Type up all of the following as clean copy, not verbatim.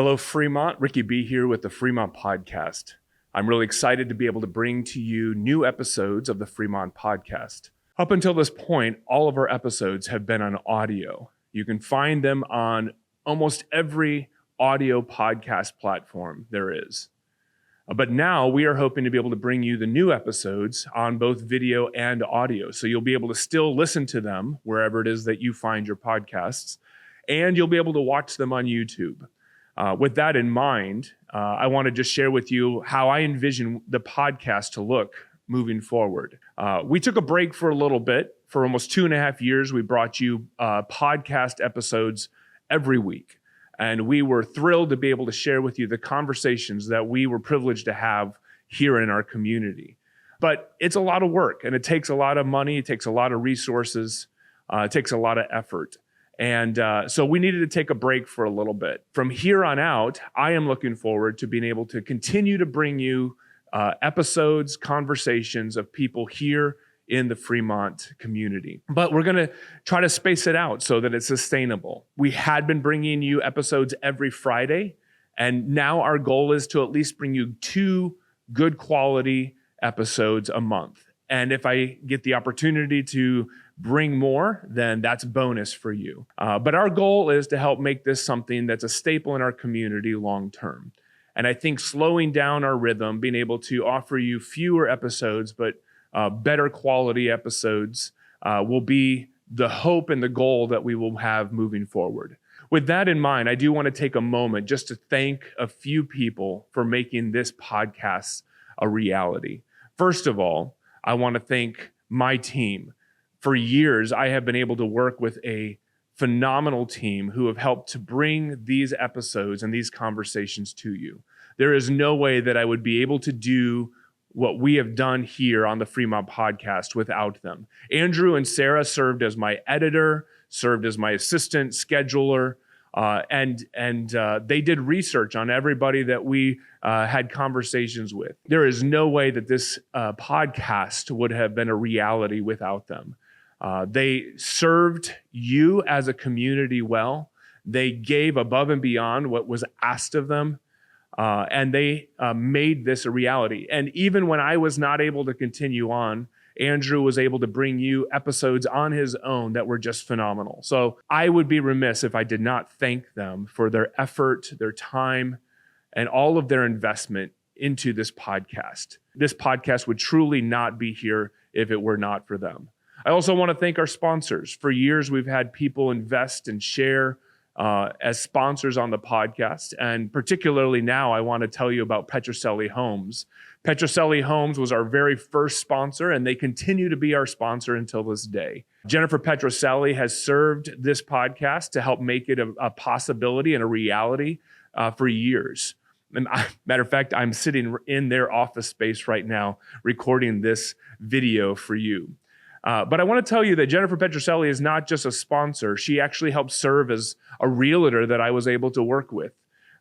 Hello, Fremont. Ricky B here with the Fremont Podcast. I'm really excited to be able to bring to you new episodes of the Fremont Podcast. Up until this point, all of our episodes have been on audio. You can find them on almost every audio podcast platform there is. But now we are hoping to be able to bring you the new episodes on both video and audio. So you'll be able to still listen to them wherever it is that you find your podcasts, and you'll be able to watch them on YouTube. With that in mind, I want to just share with you how I envision the podcast to look moving forward. We took a break for a little bit. For almost 2.5 years, we brought you podcast episodes every week. And we were thrilled to be able to share with you the conversations that we were privileged to have here in our community. But it's a lot of work, and it takes a lot of money, it takes a lot of resources, it takes a lot of effort. And so we needed to take a break for a little bit. From here on out, I am looking forward to being able to continue to bring you episodes, conversations of people here in the Fremont community. But we're going to try to space it out so that it's sustainable. We had been bringing you episodes every Friday, and now our goal is to at least bring you 2 good quality episodes a month. And if I get the opportunity to bring more, then that's bonus for you. But our goal is to help make this something that's a staple in our community long term. And I think slowing down our rhythm, being able to offer you fewer episodes, but better quality episodes will be the hope and the goal that we will have moving forward. With that in mind, I do want to take a moment just to thank a few people for making this podcast a reality. First of all, I want to thank my team. For years, I have been able to work with a phenomenal team who have helped to bring these episodes and these conversations to you. There is no way that I would be able to do what we have done here on the Fremont Podcast without them. Andrew and Sarah served as my editor, served as my assistant scheduler, and they did research on everybody that we had conversations with. There is no way that this podcast would have been a reality without them. They served you as a community well. They gave above and beyond what was asked of them, and they made this a reality. And even when I was not able to continue on, Andrew was able to bring you episodes on his own that were just phenomenal. So I would be remiss if I did not thank them for their effort, their time, and all of their investment into this podcast. This podcast would truly not be here if it were not for them. I also want to thank our sponsors. For years, we've had people invest and share as sponsors on the podcast. And particularly now, I want to tell you about Petrocelli Homes. Petrocelli Homes was our very first sponsor, and they continue to be our sponsor until this day. Jennifer Petrocelli has served this podcast to help make it a possibility and a reality for years. And matter of fact, I'm sitting in their office space right now recording this video for you. But I want to tell you that Jennifer Petrocelli is not just a sponsor. She actually helped serve as a realtor that I was able to work with.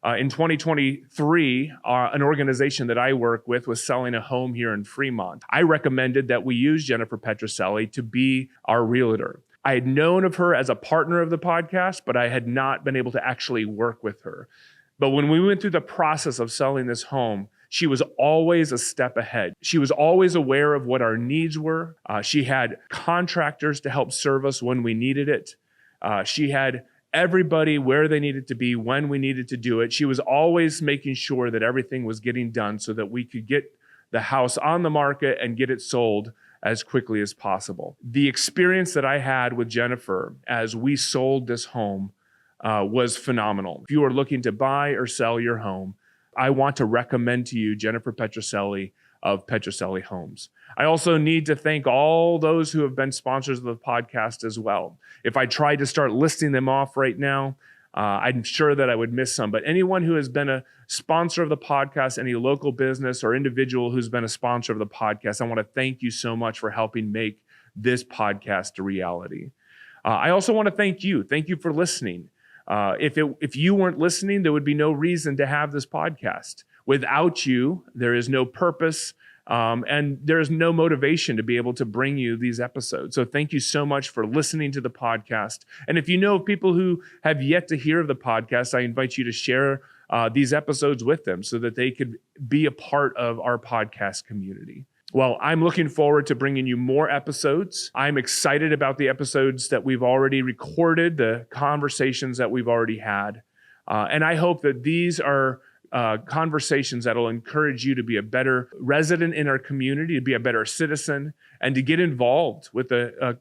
In 2023, an organization that I work with was selling a home here in Fremont. I recommended that we use Jennifer Petrocelli to be our realtor. I had known of her as a partner of the podcast, but I had not been able to actually work with her. But when we went through the process of selling this home, she was always a step ahead. She was always aware of what our needs were. She had contractors to help serve us when we needed it. She had everybody where they needed to be when we needed to do it. She was always making sure that everything was getting done so that we could get the house on the market and get it sold as quickly as possible. The experience that I had with Jennifer as we sold this home was phenomenal. If you are looking to buy or sell your home, I want to recommend to you Jennifer Petrocelli of Petrocelli Homes. I also need to thank all those who have been sponsors of the podcast as well. If I tried to start listing them off right now, I'm sure that I would miss some. But anyone who has been a sponsor of the podcast, any local business or individual who's been a sponsor of the podcast, I want to thank you so much for helping make this podcast a reality. I also want to thank you. Thank you for listening. If you weren't listening, there would be no reason to have this podcast. Without you, there is no purpose, and there is no motivation to be able to bring you these episodes. So thank you so much for listening to the podcast. And if you know of people who have yet to hear of the podcast, I invite you to share these episodes with them so that they could be a part of our podcast community. Well, I'm looking forward to bringing you more episodes. I'm excited about the episodes that we've already recorded, the conversations that we've already had. And I hope that these are conversations that will encourage you to be a better resident in our community, to be a better citizen, and to get involved with the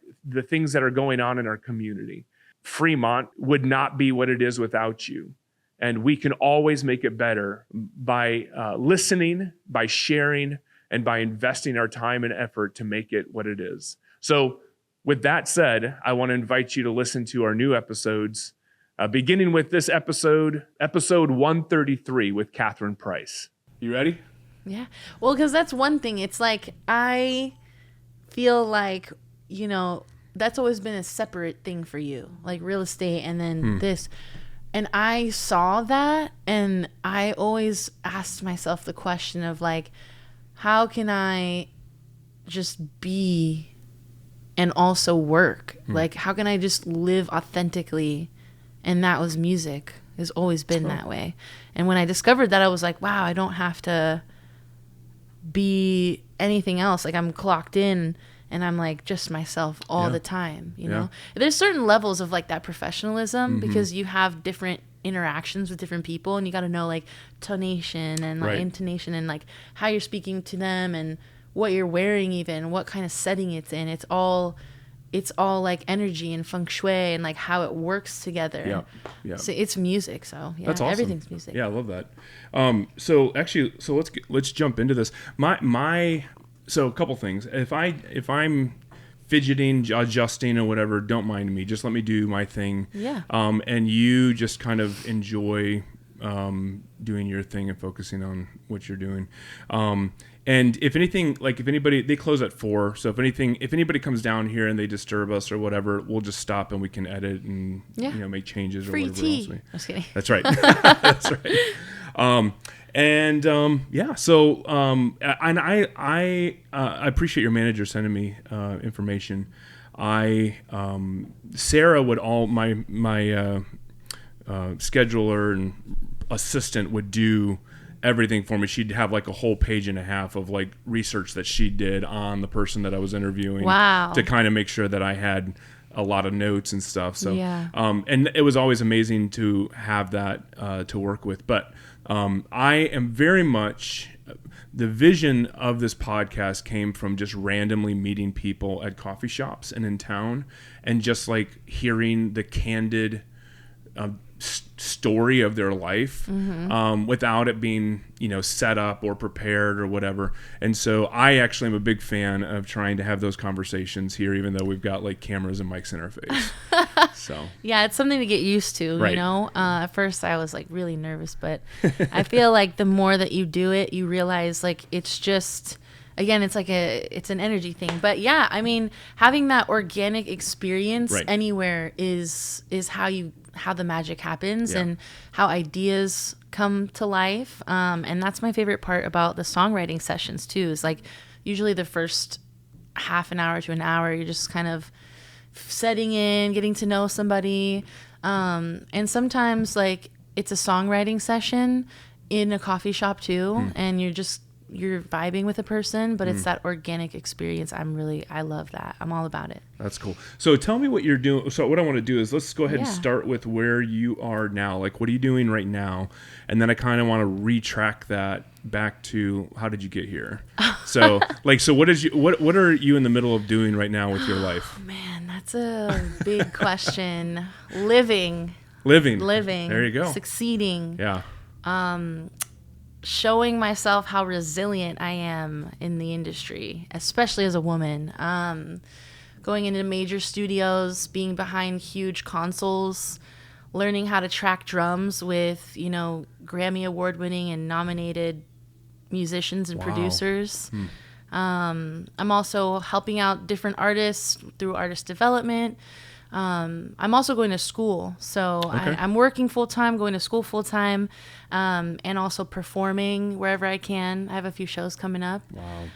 things that are going on in our community. Fremont would not be what it is without you. And we can always make it better by listening, by sharing, and by investing our time and effort to make it what it is. So with that said, I want to invite you to listen to our new episodes, beginning with this episode 133 with Cathryn Price. You ready? Yeah. Well, because that's one thing. It's like, I feel like, that's always been a separate thing for you, like real estate and then this. And I saw that, and I always asked myself the question of like, how can I just be and also work? Like, how can I just live authentically? And that was music. It's always been that way. And when I discovered that, I was like, wow, I don't have to be anything else. Like, I'm clocked in and I'm like just myself all the time, you know? There's certain levels of like that professionalism because you have different interactions with different people, and you got to know like tonation and like intonation and like how you're speaking to them and what you're wearing, even what kind of setting it's in. It's all like energy and feng shui and like how it works together. Yeah. So it's music. So yeah, that's awesome. Everything's music. Yeah, I love that. So let's jump into this. So a couple things. If I'm fidgeting, adjusting, or whatever, don't mind me. Just let me do my thing. Yeah. And you just kind of enjoy doing your thing and focusing on what you're doing. And if anything, like if anybody, they close at 4. So if anybody comes down here and they disturb us or whatever, we'll just stop and we can edit and make changes or whatever tea. else. Just kidding. That's right. That's right. So I appreciate your manager sending me information. Sarah would my scheduler and assistant would do everything for me. She'd have like a whole page and a half of like research that she did on the person that I was interviewing. Wow. To kind of make sure that I had a lot of notes and stuff. So, and it was always amazing to have that to work with. But I am very much, the vision of this podcast came from just randomly meeting people at coffee shops and in town, and just like hearing the candid story of their life without it being set up or prepared or whatever. And so I actually am a big fan of trying to have those conversations here, even though we've got like cameras and mics in our face. So yeah, it's something to get used to. Right. At first I was like really nervous, but I feel like the more that you do it, you realize like it's just, again, it's like it's an energy thing. But yeah, I mean, having that organic experience anywhere is how the magic happens and how ideas come to life. And that's my favorite part about the songwriting sessions too, is like usually the first half an hour to an hour, you're just kind of setting in, getting to know somebody. And sometimes like it's a songwriting session in a coffee shop too. And you're vibing with a person, but it's that organic experience. I love that. I'm all about it. That's cool. So tell me what you're doing. So what I want to do is let's go ahead and start with where you are now. Like, what are you doing right now? And then I kind of want to retrack that back to how did you get here? So what are you in the middle of doing right now with your life? Oh, man, that's a big question. Living. There you go. Succeeding. Yeah. Showing myself how resilient I am in the industry, especially as a woman. Going into major studios, being behind huge consoles, learning how to track drums with, Grammy award-winning and nominated musicians and producers. I'm also helping out different artists through artist development. I'm also going to school. So I'm working full-time, going to school full-time, and also performing wherever I can. I have a few shows coming up. Wow.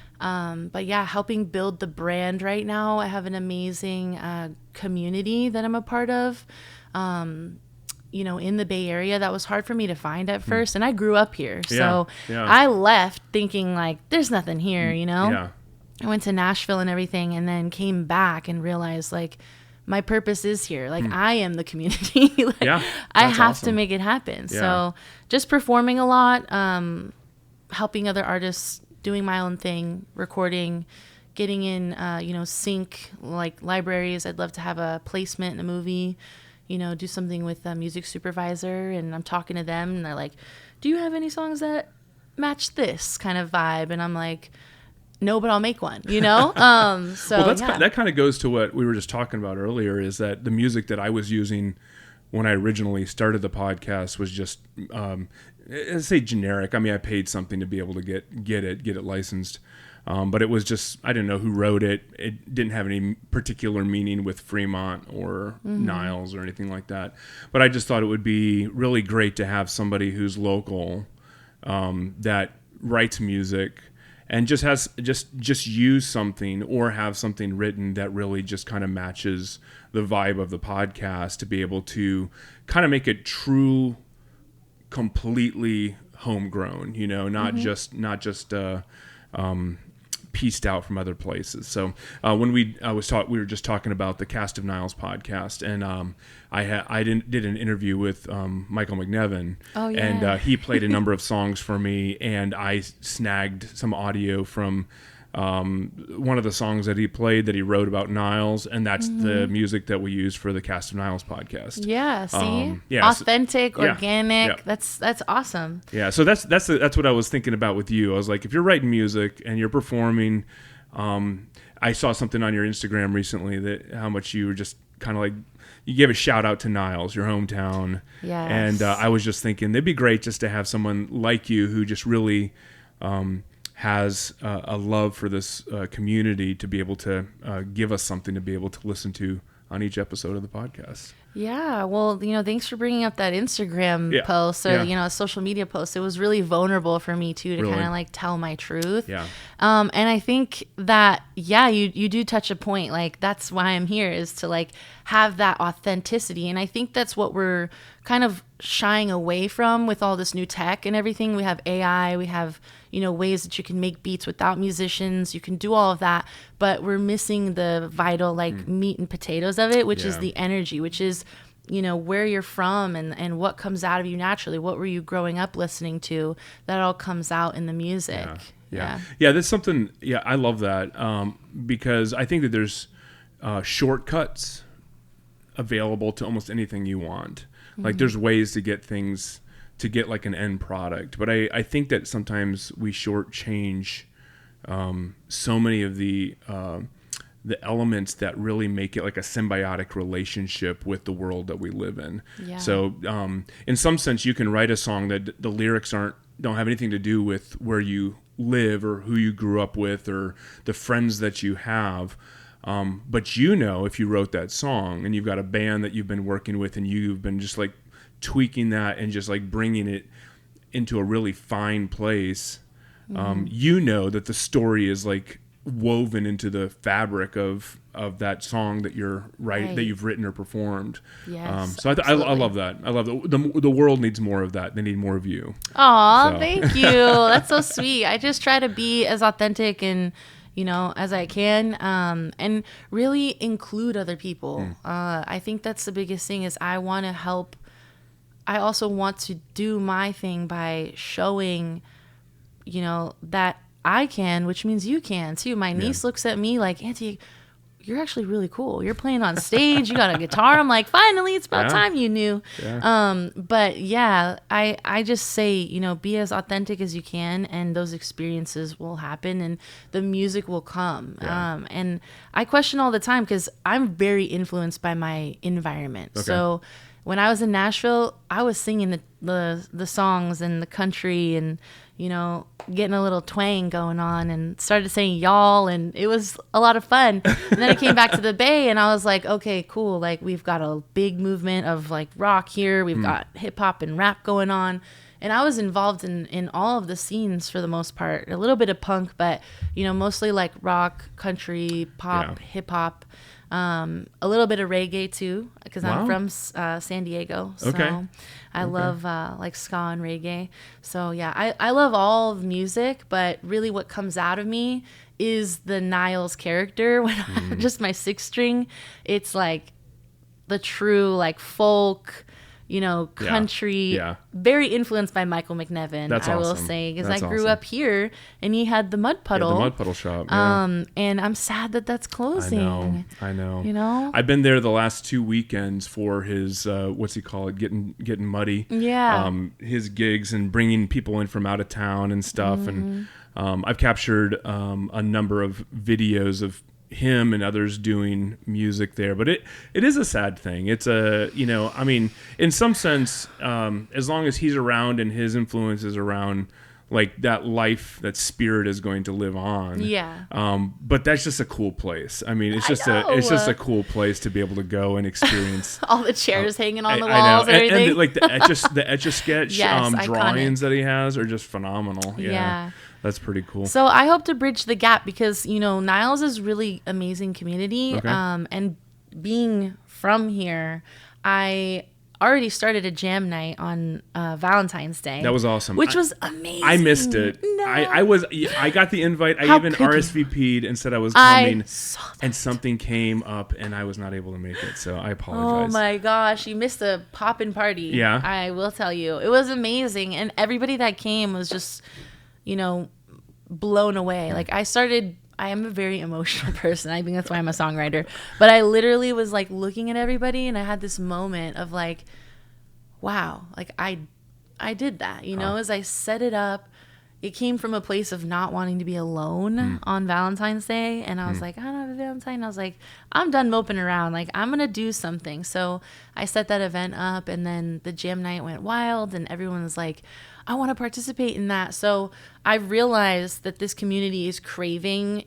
But yeah, helping build the brand right now. I have an amazing community that I'm a part of. in the Bay Area that was hard for me to find at first. And I grew up here. So I left thinking like, there's nothing here, Yeah. I went to Nashville and everything, and then came back and realized like my purpose is here. Like I am the community. Like, I have to make it happen. Yeah. So just performing a lot, helping other artists, doing my own thing, recording, getting in, sync like libraries. I'd love to have a placement in a movie, do something with a music supervisor, and I'm talking to them and they're like, do you have any songs that match this kind of vibe? And I'm like, no, but I'll make one, So well, that kind of goes to what we were just talking about earlier, is that the music that I was using when I originally started the podcast was just, let's say generic. I mean, I paid something to be able to get it licensed. But it was just, I didn't know who wrote it. It didn't have any particular meaning with Fremont or Niles or anything like that. But I just thought it would be really great to have somebody who's local, that writes music and just use something or have something written that really just kind of matches the vibe of the podcast, to be able to kind of make it true, completely homegrown, not just pieced out from other places. So when we were just talking about the Cast of Niles podcast, and I did an interview with Michael McNevin, and he played a number of songs for me, and I snagged some audio from one of the songs that he played that he wrote about Niles, and that's the music that we use for the Cast of Niles podcast. Yeah, see, authentic, organic. Yeah. That's awesome. Yeah, so that's what I was thinking about with you. I was like, if you're writing music and you're performing, I saw something on your Instagram recently that how much you were just kind of like, you gave a shout out to Niles, your hometown. Yes. And I was just thinking it'd be great just to have someone like you who just really has a love for this community, to be able to give us something to be able to listen to on each episode of the podcast. Yeah, well, thanks for bringing up that Instagram post, or a social media post. It was really vulnerable for me too, to kind of like tell my truth. Yeah. And I think that you do touch a point. Like, that's why I'm here, is to like have that authenticity. And I think that's what we're kind of shying away from with all this new tech and everything. We have AI, we have ways that you can make beats without musicians. You can do all of that, but we're missing the vital meat and potatoes of it, which is the energy, which is where you're from and what comes out of you naturally. What were you growing up listening to? That all comes out in the music. Yeah, that's something. Yeah, I love that, because I think that there's shortcuts available to almost anything you want. Like, there's ways to get things, to get like an end product. But I think that sometimes we shortchange so many of the elements that really make it like a symbiotic relationship with the world that we live in. Yeah. So in some sense, you can write a song that the lyrics don't have anything to do with where you live or who you grew up with or the friends that you have. But if you wrote that song and you've got a band that you've been working with and you've been just like tweaking that and just like bringing it into a really fine place, that the story is like woven into the fabric of that song that you're that you've written or performed. Yes, so I love that. I love that. The world needs more of that. They need more of you. Aw, thank you. That's so sweet. I just try to be as authentic and as I can, and really include other people. I think that's the biggest thing, is I want to help. I also want to do my thing by showing, that I can, which means you can too. My niece looks at me like, Auntie, you're actually really cool. You're playing on stage. You got a guitar. I'm like, finally, it's about time you knew. Yeah. But I just say, be as authentic as you can, and those experiences will happen and the music will come. Yeah. And I question all the time, because I'm very influenced by my environment. Okay. So when I was in Nashville, I was singing the songs and the country and, getting a little twang going on, and started saying y'all, and it was a lot of fun. And then I came back to the Bay and I was like, okay, cool. Like, we've got a big movement of like rock here. We've got hip hop and rap going on. And I was involved in all of the scenes for the most part, a little bit of punk, but, mostly like rock, country, pop, hip hop. A little bit of reggae too, because I'm from San Diego. So I love like ska and reggae. So yeah, I love all of music, but really what comes out of me is the Niles character. When I'm just my sixth string, it's like the true like folk, country, very influenced by Michael McNevin. That's I will awesome. say, because That's I grew up here, and he had the Mud Puddle. The Mud Puddle shop. Yeah. And I'm sad that that's closing. I know. I've been there the last 2 weekends for his what's he call it? Getting muddy. Yeah. His gigs and bringing people in from out of town and stuff, and I've captured a number of videos of him and others doing music there, but it is a sad thing. It's in some sense, as long as he's around and his influence is around, like that life, that spirit is going to live on. Yeah. But that's just a cool place. I mean, it's just a cool place to be able to go and experience. All the chairs hanging on the walls and everything. And like the Etch-a-Sketch drawings that he has are just phenomenal. Yeah. That's pretty cool. So I hope to bridge the gap because, Niles is really amazing community. Okay. And being from here, I already started a jam night on Valentine's Day. That was awesome. Which was amazing. I missed it. No. I got the invite. I How even could RSVP'd and said I was coming. I saw that. And something came up and I was not able to make it. So I Oh apologize. my gosh, you missed a poppin' party. Yeah. I will tell you. It was amazing. And everybody that came was just, blown away. Like I am a very emotional person. I think that's why I'm a songwriter. But I literally was like looking at everybody and I had this moment of like, wow, like I did that, as I set it up. It came from a place of not wanting to be alone on Valentine's Day. And I was like, I don't have a Valentine. I was like, I'm done moping around. Like, I'm going to do something. So I set that event up and then the jam night went wild and everyone was like, I want to participate in that. So I realized that this community is craving,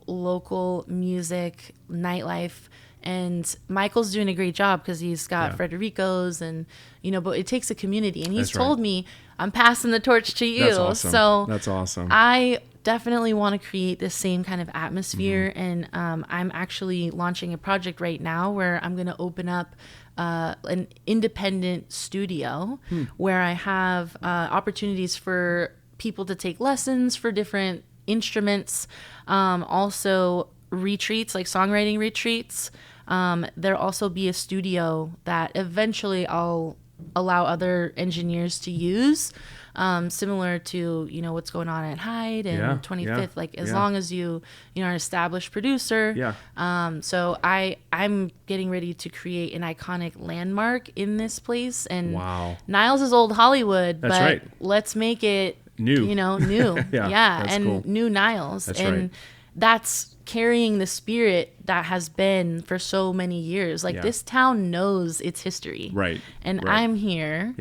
local music, nightlife. And Michael's doing a great job because he's got Frederico's and, but it takes a community. And he's told me, I'm passing the torch to you. That's awesome. So that's awesome. I definitely want to create the same kind of atmosphere. And I'm actually launching a project right now where I'm going to open up an independent studio where I have opportunities for people to take lessons for different instruments. Also retreats, like songwriting retreats. There'll also be a studio that eventually I'll allow other engineers to use, similar to what's going on at Hyde and 25th. Like as long as you are an established producer. So I'm getting ready to create an iconic landmark in this place. And Niles is old Hollywood, but let's make it new. New. And cool. New Niles. That's carrying the spirit that has been for so many years. Like this town knows its history. Right. And I'm here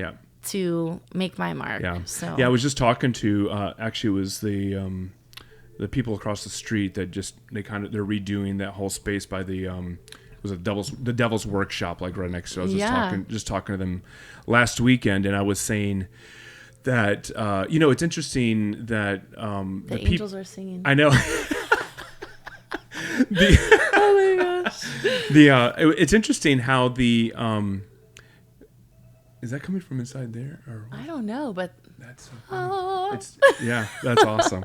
to make my mark. So I was just talking to actually it was the people across the street that they're redoing that whole space by the was it the Devil's Workshop, like right next to it. I was just talking to them last weekend, and I was saying that it's interesting that the angels are singing. I know. Oh my gosh. It's interesting how the is that coming from inside there or what? I don't know, but that's so funny. That's awesome.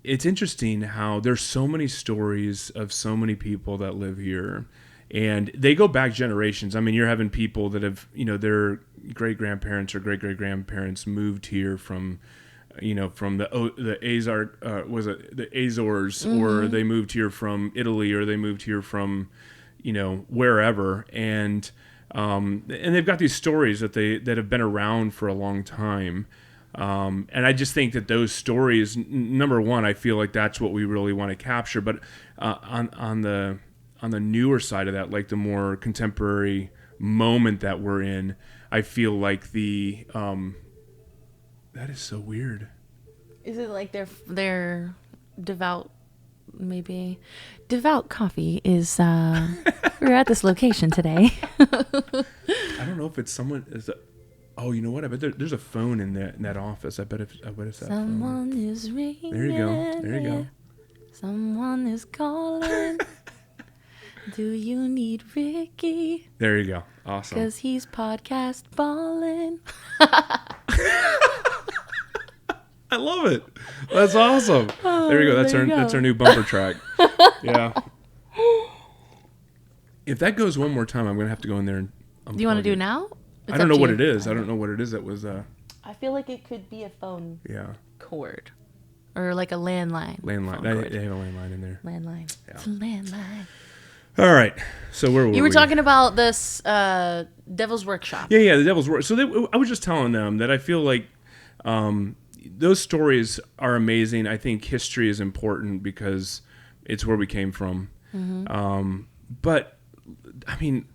It's interesting how there's so many stories of so many people that live here, and they go back generations. I mean, you're having people that have their great grandparents or great great grandparents moved here from from the Azores, or they moved here from Italy, or they moved here from, wherever, and they've got these stories that have been around for a long time, and I just think that those stories, number one, I feel like that's what we really want to capture, but on the newer side of that, like the more contemporary moment that we're in, I feel like that is so weird. Is it like their devout, maybe? Devout coffee is, we're at this location today. I don't know if it's someone, oh, you know what? I bet there's a phone in that office. I bet if that someone phone. Is ringing. There you go. Someone is calling. Do you need Ricky? There you go. Awesome. Because he's podcast balling. I love it. That's awesome. There you go. That's our new bumper track. Yeah. If that goes one more time, I'm gonna have to go in there and. Do you want to do it now? I don't know what it is. I don't know what it is. That was. I feel like it could be a phone. Yeah. Cord, or like a landline. Landline. They have a landline in there. Landline. Yeah. It's a landline. All right. So where were we? You were talking about this Devil's Workshop. Yeah, the Devil's Workshop. So I was just telling them that I feel like those stories are amazing. I think history is important because it's where we came from. Mm-hmm. But I mean,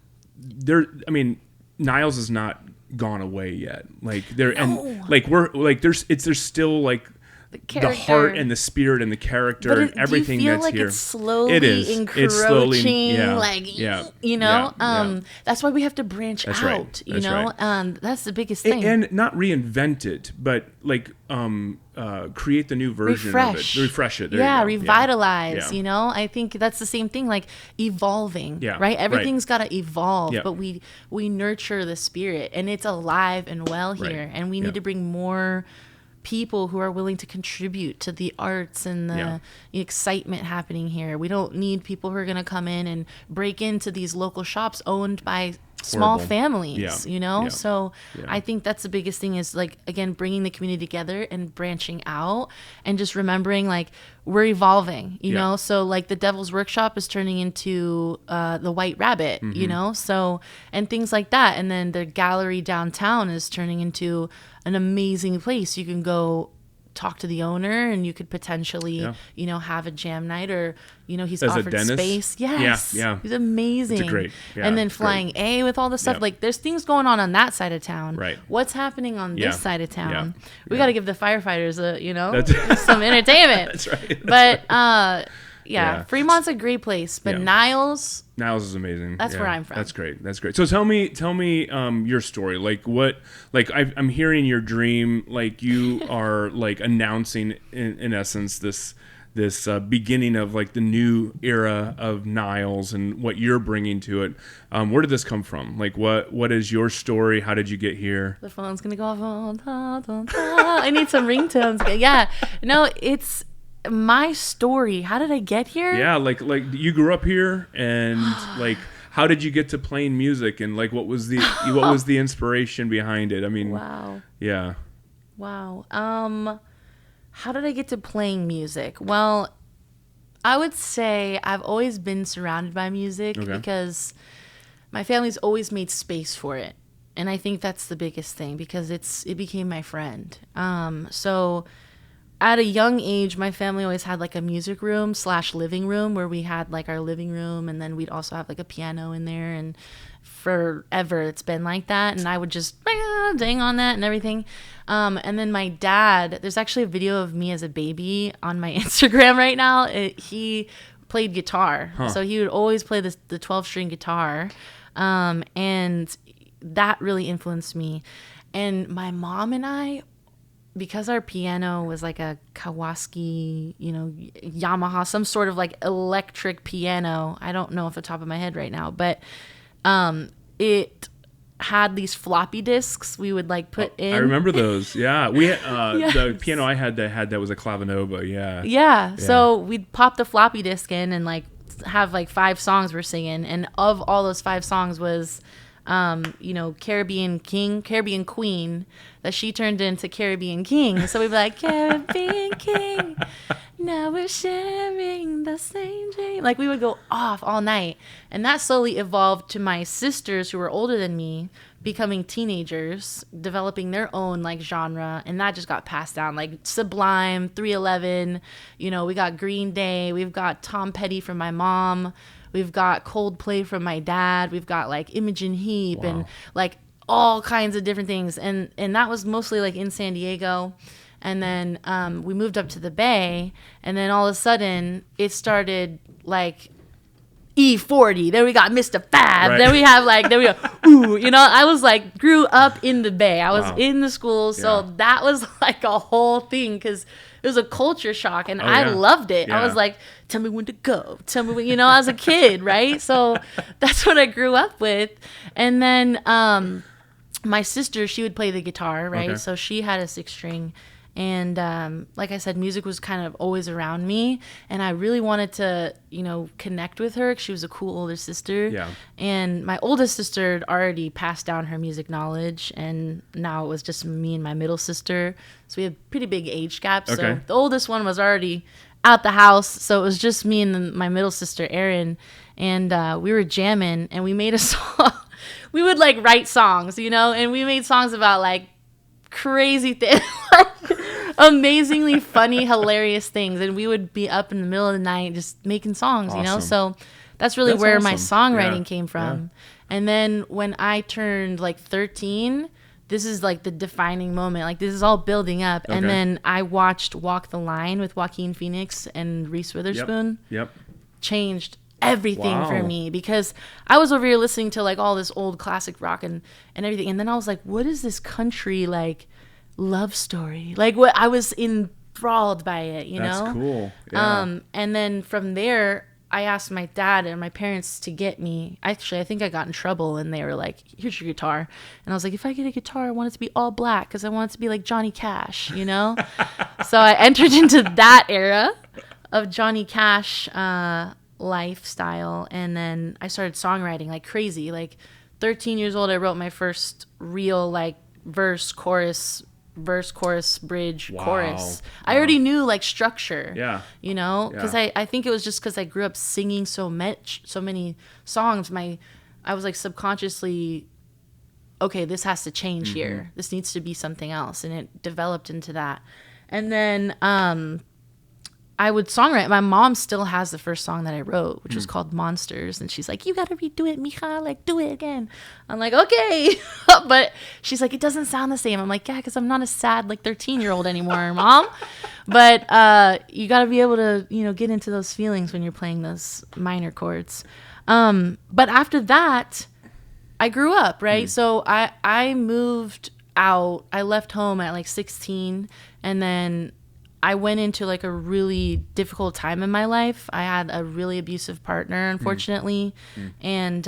Niles is not gone away yet. Like and like we're like there's still like the heart and the spirit and the character and everything do you feel that's like here. It's slowly encroaching, that's why we have to branch out. Right. You know, that's the biggest thing. And not reinvent it, but like create the new version of it, refresh it. There revitalize. Yeah. You know, I think that's the same thing, like evolving. Yeah, right. Everything's got to evolve, yeah. but we nurture the spirit, and it's alive and well here, and we need to bring more people who are willing to contribute to the arts and the excitement happening here. We don't need people who are going to come in and break into these local shops owned by small families, you know? Yeah. So I think that's the biggest thing is, like, again, bringing the community together and branching out and just remembering, like, we're evolving, you know? So, like, the Devil's Workshop is turning into the White Rabbit, you know? So, and things like that. And then the gallery downtown is turning into an amazing place. You can go talk to the owner, and you could potentially, you know, have a jam night, or, you know, he's offered space. Yes. Yeah. He's amazing. It's great. Yeah, and then Flying A with all the stuff. Like, there's things going on that side of town. Right. What's happening on this side of town? Yeah. We got to give the firefighters some entertainment. That's right. But Fremont's a great place, but Niles is amazing. That's where I'm from. That's great. So tell me your story. Like I'm hearing your dream. Like you are like announcing in essence this beginning of like the new era of Niles and what you're bringing to it. Where did this come from? Like what is your story? How did you get here? The phone's gonna go off. I need some ringtones. Yeah, no, it's my story. How did I get here? Yeah, like you grew up here, and like how did you get to playing music, and like what was the inspiration behind it? I mean, wow. Yeah. Wow. How did I get to playing music? Well, I would say I've always been surrounded by music because my family's always made space for it. And I think that's the biggest thing, because it became my friend. So at a young age, my family always had like a music room / living room, where we had like our living room, and then we'd also have like a piano in there, and forever it's been like that. And I would just ding on that and everything. And then my dad, there's actually a video of me as a baby on my Instagram right now. He played guitar. So he would always play the 12-string guitar. And that really influenced me. And my mom and I, because our piano was like a Kawasaki, you know, Yamaha, some sort of like electric piano. I don't know off the top of my head right now, but it had these floppy disks we would like put in. I remember those. Yeah. We had, the piano I had that was a Clavinova. Yeah. So we'd pop the floppy disk in and like have like 5 songs we're singing. And of all those 5 songs was, you know, Caribbean Queen, that she turned into Caribbean King. So we'd be like, Caribbean King, now we're sharing the same dream. Like, we would go off all night. And that slowly evolved to my sisters, who were older than me, becoming teenagers, developing their own like genre. And that just got passed down, like Sublime, 311, you know, we got Green Day, we've got Tom Petty from my mom, we've got Coldplay from my dad, we've got like Imogen Heap, and like all kinds of different things. And that was mostly like in San Diego. And then we moved up to the Bay, and then all of a sudden it started like E40. Then we got Mr. Fab. Right. Then we have like, then we go, ooh, you know, I was like, grew up in the Bay. I was Wow. in the school. So Yeah. that was like a whole thing because it was a culture shock and I yeah. loved it. Yeah. I was like, tell me when to go. Tell me when, you know, as a kid, right? So that's what I grew up with. And then my sister, she would play the guitar, right? Okay. So she had a 6-string. And like I said, music was kind of always around me. And I really wanted to, you know, connect with her 'cause she was a cool older sister. Yeah. And my oldest sister had already passed down her music knowledge. And now it was just me and my middle sister. So we had pretty big age gaps. Okay. So the oldest one was already out the house. So it was just me and my middle sister, Erin. And we were jamming and we made a song. We would like write songs, you know, and we made songs about like crazy things. Amazingly funny, hilarious things, and we would be up in the middle of the night just making songs, you know. Awesome. So that's really That's where my awesome. songwriting Yeah. came from. Yeah. And then when I turned like 13, this is like the defining moment. Like this is all building up, and Okay. then I watched Walk the Line with Joaquin Phoenix and Reese Witherspoon. Yep. Changed everything for Wow. me because I was over here listening to like all this old classic rock and everything, and then I was like, what is this country like love story? Like what I was enthralled by it, you That's know. cool. Yeah. And then from there I asked my dad and my parents to get me, actually I think I got in trouble and they were like, here's your guitar. And I was like, if I get a guitar I want it to be all black because I want it to be like Johnny Cash, you know. So I entered into that era of Johnny Cash lifestyle, and then I started songwriting like crazy. Like 13 years old I wrote my first real like verse chorus bridge Wow. chorus. I already knew like structure, Yeah. you know, because Yeah. I think it was just because I grew up singing so many songs. I was like subconsciously, okay, this has to change here, this needs to be something else, and it developed into that. And then I would songwrite. My mom still has the first song that I wrote, which was called Monsters. And she's like, you got to redo it, mija. Like, do it again. I'm like, okay. But she's like, it doesn't sound the same. I'm like, yeah, because I'm not a sad, like, 13-year-old anymore, Mom. But you got to be able to, you know, get into those feelings when you're playing those minor chords. But after that, I grew up, right? So I moved out. I left home at, like, 16. And then I went into like a really difficult time in my life. I had a really abusive partner, unfortunately. And,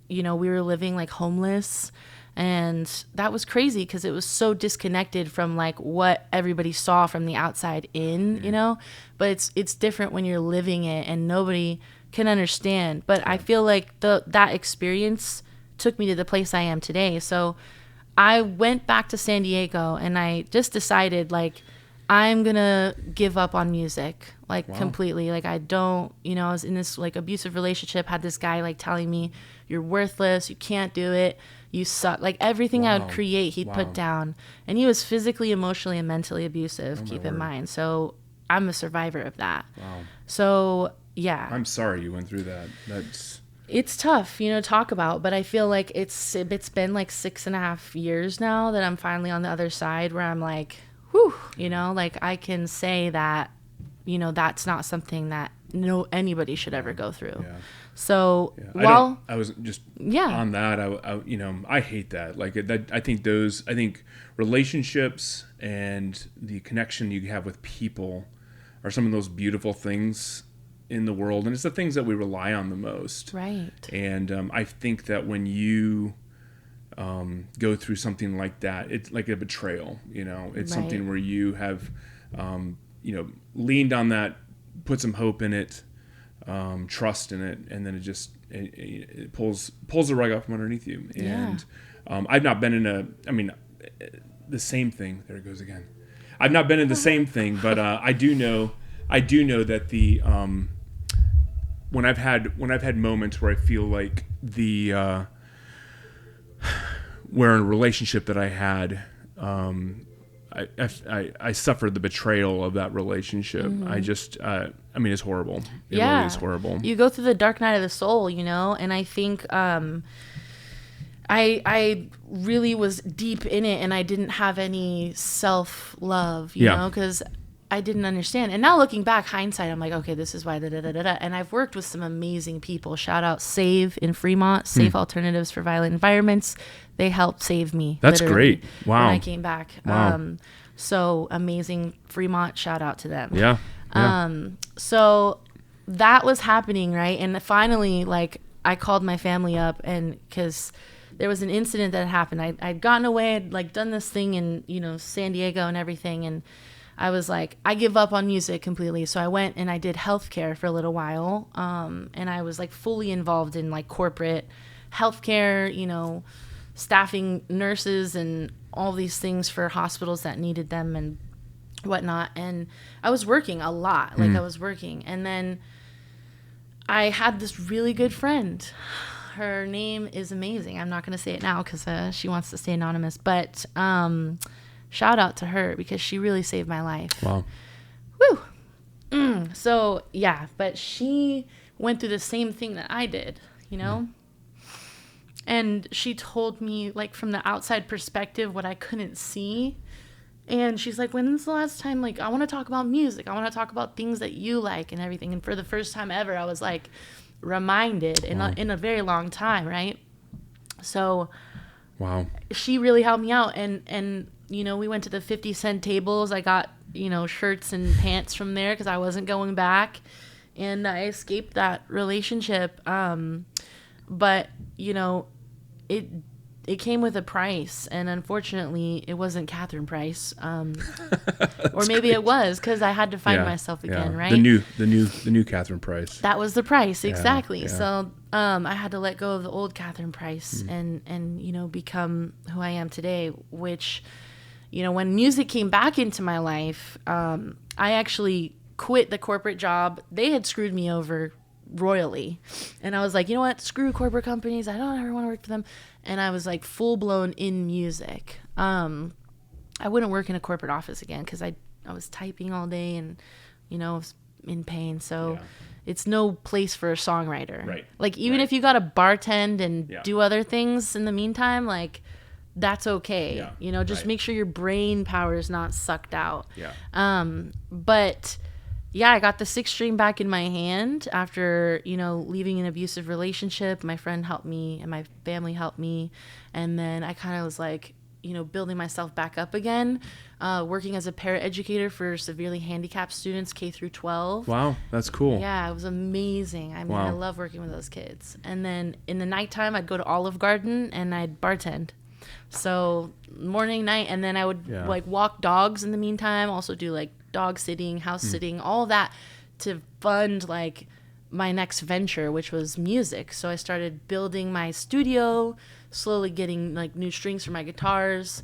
you know, we were living like homeless, and that was crazy because it was so disconnected from like what everybody saw from the outside in, you know, but it's different when you're living it and nobody can understand. But I feel like that experience took me to the place I am today. So I went back to San Diego and I just decided like, I'm gonna give up on music, like completely. Like I don't, you know, I was in this like abusive relationship, had this guy like telling me you're worthless, you can't do it, you suck. Like everything I would create, he'd put down. And he was physically, emotionally, and mentally abusive, keep in mind. So I'm a survivor of that. Wow. So yeah. I'm sorry you went through that. It's tough, you know, to talk about, but I feel like it's been like 6.5 years now that I'm finally on the other side where I'm like, whew, you know, like I can say that, you know, that's not something that anybody should ever go through. Yeah. So I was just Yeah. on that. I you know, I hate that. Like that. I think relationships and the connection you have with people are some of those beautiful things in the world, and it's the things that we rely on the most. Right. And I think that when you go through something like that, it's like a betrayal. You know, it's Right. something where you have, you know, leaned on that, put some hope in it, trust in it, and then it pulls the rug out from underneath you. Yeah. And I've not been in the same thing. There it goes again. I've not been in the same thing, but I do know that the when I've had moments where I feel like where in a relationship that I had, I suffered the betrayal of that relationship. I mean, it's horrible. It really is horrible. You go through the dark night of the soul, you know, and I think I really was deep in it, and I didn't have any self-love, you know, because I didn't understand. And now looking back, hindsight, I'm like, okay, this is why, da, da, da, da, da. And I've worked with some amazing people. Shout out SAVE in Fremont, Safe Alternatives for Violent Environments. They helped save me. That's great. Wow. When I came back. Wow. So amazing. Fremont, shout out to them. Yeah. So that was happening, right? And finally, like, I called my family up, and because there was an incident that happened. I'd gotten away, I'd like done this thing in, San Diego and everything. And I was like, I give up on music completely. So I went and I did healthcare for a little while. And I was like fully involved in like corporate healthcare, staffing nurses and all these things for hospitals that needed them and whatnot. And I was working a lot, like I was working. And then I had this really good friend. Her name is amazing. I'm not going to say it now because she wants to stay anonymous. But shout out to her because she really saved my life. Wow. Woo. So, yeah. But she went through the same thing that I did, And she told me, like, from the outside perspective, what I couldn't see. And she's like, when's the last time, like, I want to talk about music. I want to talk about things that you like and everything. And for the first time ever, I was like, reminded in a very long time, right? So wow, she really helped me out, and we went to the 50-cent tables. I got shirts and pants from there because I wasn't going back, and I escaped that relationship. But it came with a price, and unfortunately it wasn't Cathryn Price. Or maybe it was, because I had to find myself again, right? The new Cathryn Price. That was the price, exactly. Yeah. So I had to let go of the old Cathryn Price and become who I am today, which, when music came back into my life, I actually quit the corporate job. They had screwed me over royally. And I was like, you know what? Screw corporate companies. I don't ever want to work for them. And I was like full blown in music. I wouldn't work in a corporate office again because I was typing all day and, was in pain. So it's no place for a songwriter. Right. Like even if you got to bartend and do other things in the meantime, like that's okay. Yeah. Just make sure your brain power is not sucked out. Yeah. But yeah, I got the 6-string back in my hand after, leaving an abusive relationship. My friend helped me and my family helped me. And then I kind of was like, building myself back up again, working as a paraeducator for severely handicapped students, K through 12. Wow, that's cool. Yeah, it was amazing. I mean, I love working with those kids. And then in the nighttime, I'd go to Olive Garden and I'd bartend. So morning, night, and then I would like walk dogs in the meantime, also do like dog sitting, house sitting, all that to fund like my next venture, which was music. So I started building my studio, slowly getting like new strings for my guitars,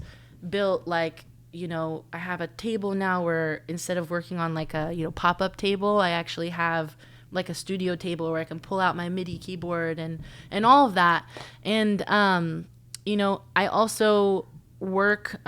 built like, I have a table now where instead of working on like a, pop-up table, I actually have like a studio table where I can pull out my MIDI keyboard and all of that. And, I also work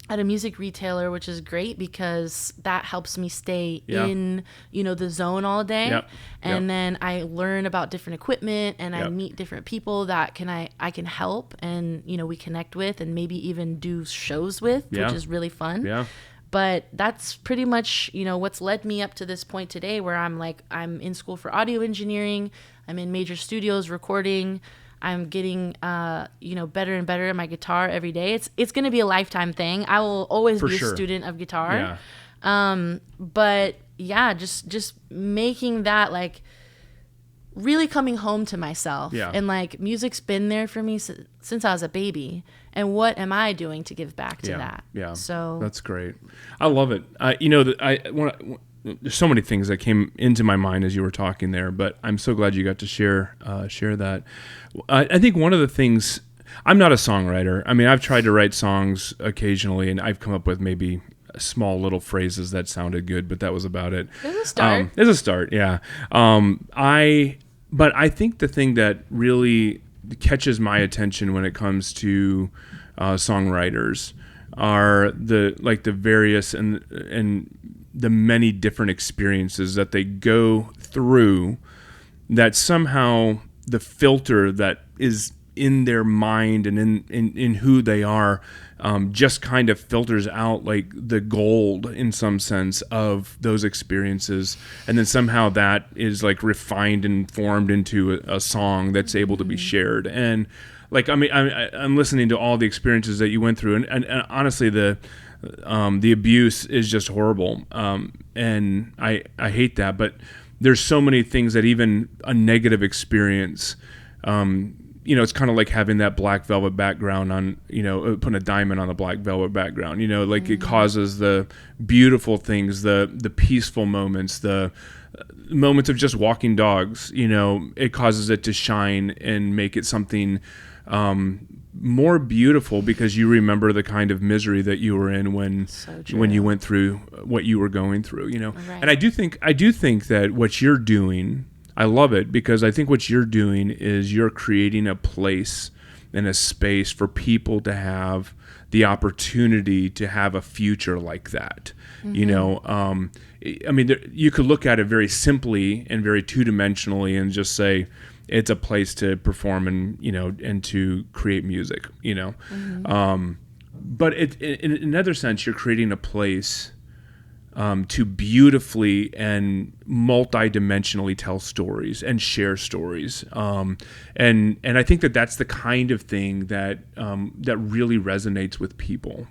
at a music retailer, which is great because that helps me stay in, the zone all day. And then I learn about different equipment and I meet different people that I can help and, we connect with and maybe even do shows with, which is really fun. Yeah. But that's pretty much, what's led me up to this point today where I'm in school for audio engineering. I'm in major studios recording. I'm getting, better and better at my guitar every day. It's going to be a lifetime thing. I will always be a student of guitar. Yeah. But yeah, just making that like really coming home to myself. Yeah. And like music's been there for me since I was a baby. And what am I doing to give back to that? Yeah. So that's great. I love it. There's so many things that came into my mind as you were talking there, but I'm so glad you got to share that. I think one of the things, I'm not a songwriter. I mean, I've tried to write songs occasionally, and I've come up with maybe small little phrases that sounded good, but that was about it. It's a start. It's a start, yeah. But I think the thing that really catches my attention when it comes to songwriters are the various and the many different experiences that they go through, that somehow the filter that is in their mind and in who they are, just kind of filters out like the gold in some sense of those experiences, and then somehow that is like refined and formed into a song that's able to be shared. And like, I mean, I'm listening to all the experiences that you went through, and honestly, the abuse is just horrible, and I hate that. But there's so many things that even a negative experience, it's kind of like having that black velvet background on, putting a diamond on the black velvet background, like it causes the beautiful things, the peaceful moments, the moments of just walking dogs, it causes it to shine and make it something more beautiful, because you remember the kind of misery that you were in when you went through what you were going through, Right. And I do think that what you're doing, I love it, because I think what you're doing is you're creating a place and a space for people to have the opportunity to have a future like that. I mean, you could look at it very simply and very two-dimensionally and just say it's a place to perform and and to create music. But in another sense, you're creating a place to beautifully and multidimensionally tell stories and share stories, and I think that that's the kind of thing that that really resonates with people,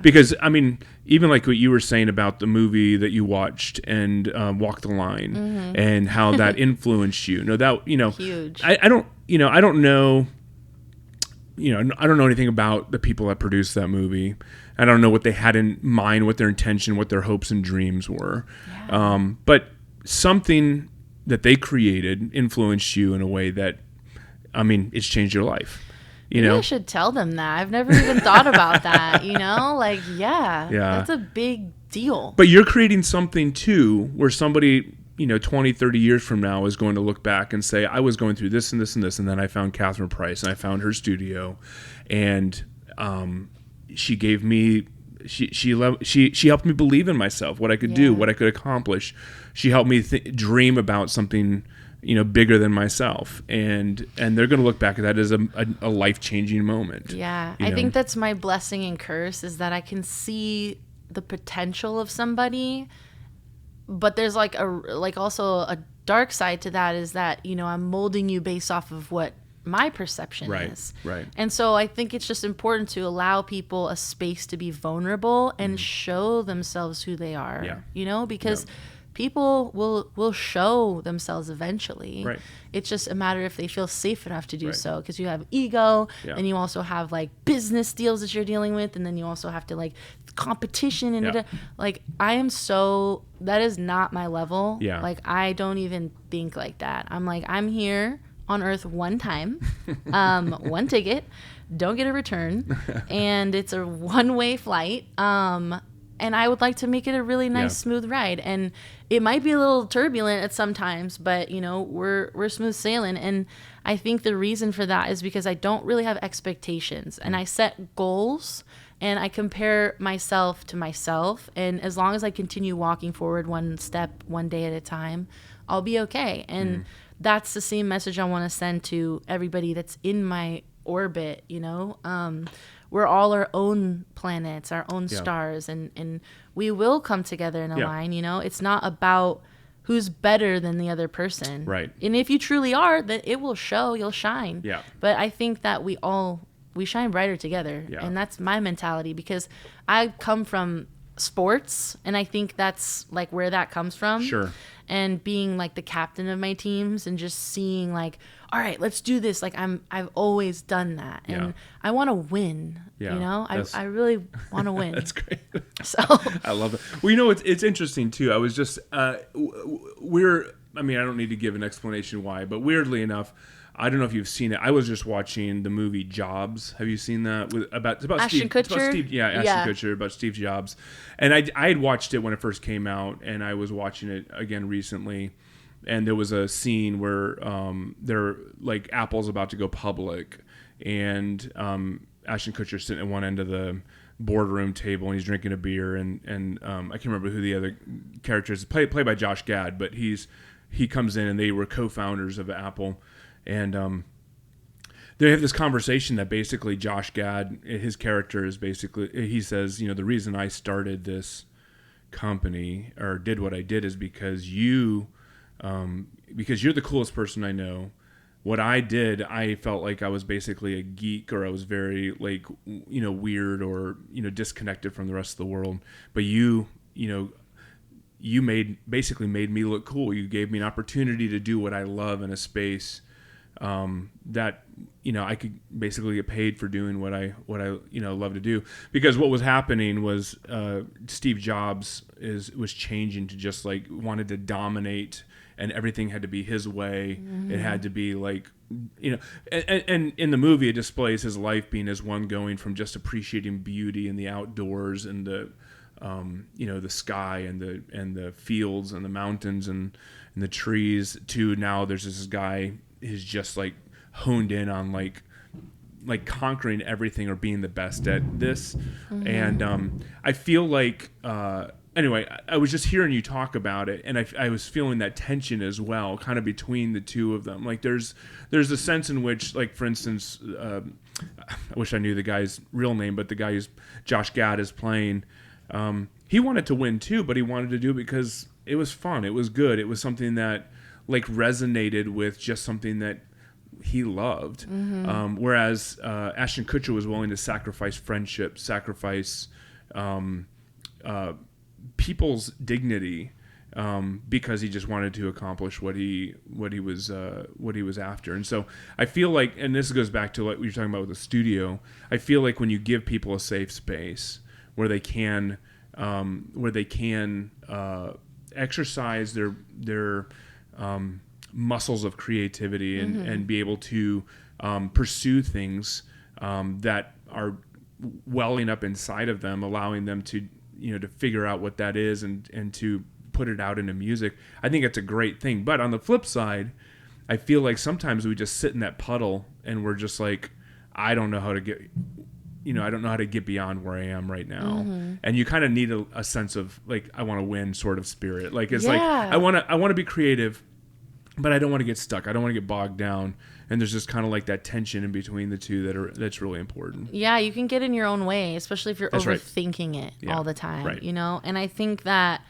because I mean, even like what you were saying about the movie that you watched and Walk the Line, and how that influenced you. Huge. I don't know. I don't know anything about the people that produced that movie. I don't know what they had in mind, what their intention, what their hopes and dreams were. Yeah. But something that they created influenced you in a way that, I mean, it's changed your life. Maybe I should tell them that. I've never even thought about that, Like, yeah, that's a big deal. But you're creating something, too, where somebody 20, 30 years from now is going to look back and say, I was going through this and this and this, and then I found Cathryn Price, and I found her studio, and she gave me, she helped me believe in myself, what I could do, what I could accomplish. She helped me dream about something, bigger than myself, and they're going to look back at that as a life-changing moment. Yeah, I think that's my blessing and curse, is that I can see the potential of somebody. But there's also a dark side to that, is that, I'm molding you based off of what my perception is. Right. And so I think it's just important to allow people a space to be vulnerable and show themselves who they are, because people will show themselves eventually. Right. It's just a matter if they feel safe enough to do so, because you have ego, and you also have like business deals that you're dealing with, and then you also have to like competition and like that is not my level. Like, I don't even think like that. I'm here on earth one time, one ticket, don't get a return, and it's a one-way flight, and I would like to make it a really nice smooth ride, and it might be a little turbulent at some times, but we're smooth sailing. And I think the reason for that is because I don't really have expectations, and I set goals, and I compare myself to myself. And as long as I continue walking forward one step, one day at a time, I'll be okay. And that's the same message I want to send to everybody that's in my orbit, we're all our own planets, our own stars, and we will come together in a line, It's not about who's better than the other person. Right. And if you truly are, then it will show, you'll shine. Yeah. But I think that we shine brighter together. Yeah. And that's my mentality, because I come from sports, and I think that's like where that comes from. Sure. And being like the captain of my teams, and just seeing like, all right, let's do this. Like, I've always done that, and I want to win. I really want to win. That's great. So I love it. Well, it's interesting too. I was just I don't need to give an explanation why, but weirdly enough, I don't know if you've seen it. I was just watching the movie Jobs. Have you seen that? It's about Ashton Kutcher? It's about Steve, Ashton Kutcher, about Steve Jobs. And I had watched it when it first came out, and I was watching it again recently. And there was a scene where they're like, Apple's about to go public, and Ashton Kutcher's sitting at one end of the boardroom table, and he's drinking a beer, and I can't remember who the other character is. Played by Josh Gad, but he comes in, and they were co-founders of Apple. And they have this conversation that basically Josh Gad, his character is basically, he says, the reason I started this company or did what I did is because you're the coolest person I know. What I did, I felt like I was basically a geek, or I was very weird, or disconnected from the rest of the world. But you basically made me look cool. You gave me an opportunity to do what I love in a space that I could basically get paid for doing what I love to do. Because what was happening was Steve Jobs was changing to just like wanted to dominate, and everything had to be his way. Mm-hmm. It had to be like and in the movie it displays his life being as one going from just appreciating beauty and the outdoors and the the sky and the fields and the mountains and the trees, to now there's this guy who's just like honed in on like conquering everything or being the best at this. Mm-hmm. And I feel like anyway, I was just hearing you talk about it, and I was feeling that tension as well, kind of between the two of them. Like there's a sense in which, like, for instance, I wish I knew the guy's real name, but the guy who's Josh Gad is playing, he wanted to win too, but he wanted to do it because it was fun, it was good, it was something that like resonated with just something that he loved. Mm-hmm. Whereas Ashton Kutcher was willing to sacrifice friendship, sacrifice people's dignity, because he just wanted to accomplish what he was after. And so I feel like, and this goes back to what you're talking about with the studio, I feel like when you give people a safe space where they can exercise their muscles of creativity and, mm-hmm. and be able to pursue things that are welling up inside of them, allowing them to to figure out what that is and to put it out into music. I think it's a great thing. But on the flip side, I feel like sometimes we just sit in that puddle and we're just like, I don't know how to get beyond where I am right now. Mm-hmm. And you kind of need a sense of like, I want to win sort of spirit. Like it's like I want to be creative, but I don't want to get stuck. I don't want to get bogged down. And there's just kind of like that tension in between the two that's really important. Yeah, you can get in your own way, especially if you're overthinking it all the time, right. And I think that